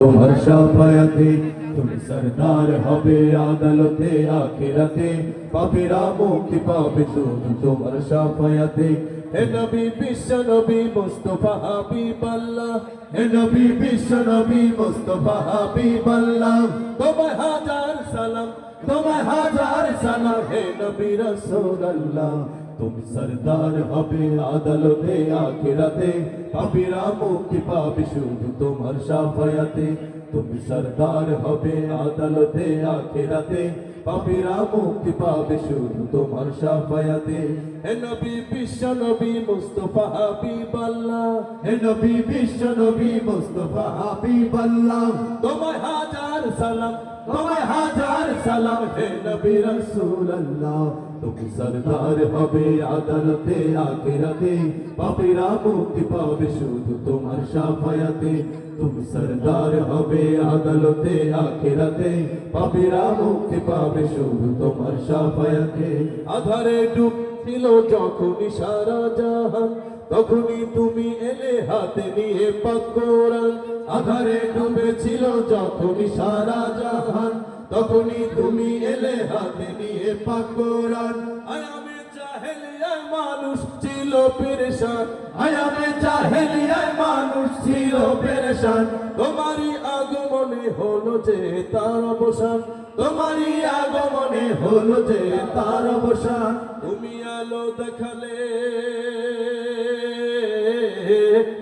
তোমার শাফায়াতে তুমি সরদার হবে আদালতে আখিরাতে পাপীরা মুক্তি পাবে শুধু তোমার শাফায়াতে হে নবী বিশ্ব নবী মুস্তাফা হাবিবাল্লাহ হে নবী বিশ্ব নবী মুস্তাফা হাবিবাল্লাহ তোমায় হাজার সালাম তোমায় হাজার সালাম হে নবী রাসূলুল্লাহ তুমি সরদার হবে আদালতে আখিরাতে পাপীরা মুক্তি পাবে শুধু তোমার শাফায়াতে তুমি সরদার হবে আদালতে আখিরাতে পাপীরা মুক্তি পাবে শুধু তোমার শাফায়াতে হে নবী বিশ্ব নবী মুস্তাফা হাবিবাল্লাহ হে নবী বিশ্ব নবী মুস্তাফা হাবিবাল্লাহ তোমায় হাজার সালাম তোমায় হাজার সালাম হে নবী রাসূলুল্লাহ তুমি সরদার হবে আদালতে আখিরাতে পাপীরা মুক্তি পাবে শুধু তোমার শাফায়াতে তুমি সরদার হবে আদালতে আখিরাতে পাপীরা মুক্তি পাবে শুধু তোমার শাফায়াতে আধারে ডুবছিল যখন সারা জাহান তখনই তুমি এলে হাতে নিয়ে পাক কোরআন আধারে ডুবেছিল যখন সারা জাহান তখনই তুমি এলে হাতে নিয়ে পাক কোরআন আয়ামে জাহেলিয়ায় মানুষ ছিল পেরেশান আয়ামে জাহেলিয়ায় মানুষ ছিল পেরেশান তোমারই আগমনে হলো যে তার অবসান তোমারই আগমনে হলো যে তার অবসান তুমি আলো দেখালে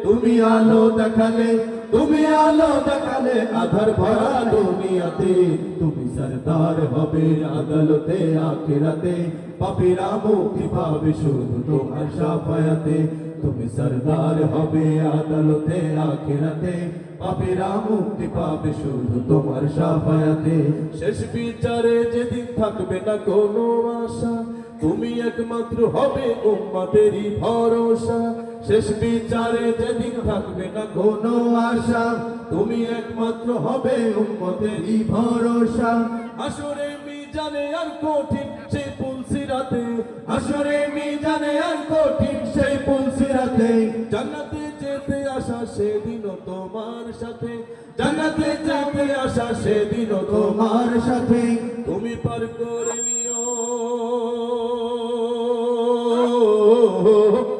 তুমি আলো দেখালে তুমি আলো দেখালে আধার ভরা দুনিয়াতে তুমি সরদার হবে আদালতে আখিরাতে পাপীরা মুক্তি পাবে শুধু তোমার শাফায়াতে তুমি সরদার হবে আদালতে আখিরাতে পাপীরা মুক্তি পাবে শুধু তোমার শাফায়াতে শেষ বিচারে যেদিন থাকবে না কোনো আশা তুমি একমাত্র হবে উম্মতেরই ভরসা শেষ বিচারে যেদিন থাকবে না কোনো আশা তুমি একমাত্র হবে উম্মতেরই ভরসা হাসরে মিজানে আর কঠিন সেই পুলসিরাতে হাসরে মিজানে আর কঠিন সেই পুলসিরাতে জান্নাতে যেতে আসা সেদিনও তোমার সাথে জান্নাতে যেতে আসা সেদিনও তোমার সাথে তুমি পার করে নিও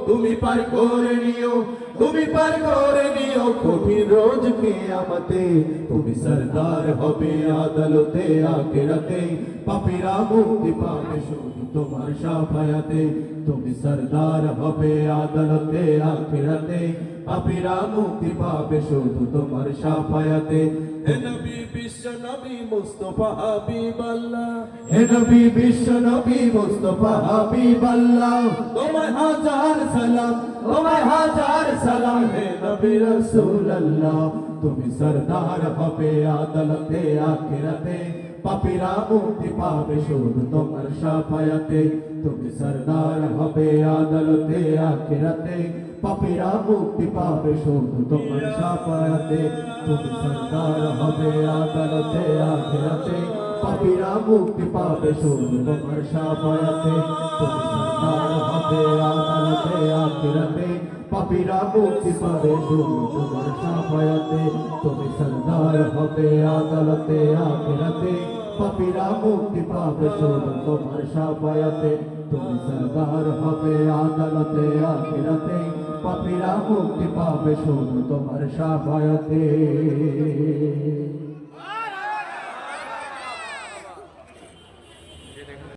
তুমি পার করে নিও তুমি পার করে নিও কঠিন রোজ কিয়ামতে তুমি সরদার হবে আদালতে আখিরাতে পাপীরা মুক্তি পাবে শুধু তোমার শাফায়াতে তুমি সরদার হবে আদালতে আখিরাতে পাপীরা মুক্তি পাবে শুধু তোমার শাফায়াতে হে নবী বিশ্ব নবী মুস্তাফা হাবিবাল্লাহ হে নবী বিশ্ব নবী মুস্তাফা হাবিবাল্লাহ তোমায় হাজার সালাম তোমায় হাজার সালাম হে নবী রাসূলুল্লাহ তুমি সরদার হবে আদালতে আখিরাতে পাপীরা মুক্তি পাবে শুধু তোমার শাফায়াতে তুমি সরদার হবে আদালতে আখিরাতে পাপীরা মুক্তি পাবে শুধু তোমার শাফায়াতে তুমি সরদার হবে আদালতে আখিরাতে পাপীরা মুক্তি পাবে শুধু তোমার শাফায়াতে তুমি সরদার হবে আদালতে আখিরাতে পাপীরা মুক্তি পাবে শুধু তোমার শাফায়াতে তুমি সরদার হবে আদালতে আখিরাতে পাপীরা মুক্তি পাবে শুধু তোমার শাফায়াতে তুমি সরদার হবে আদালতে আখিরাতে পাপীরা মুক্তি পাবে শুধু তোমার শাফায়াতে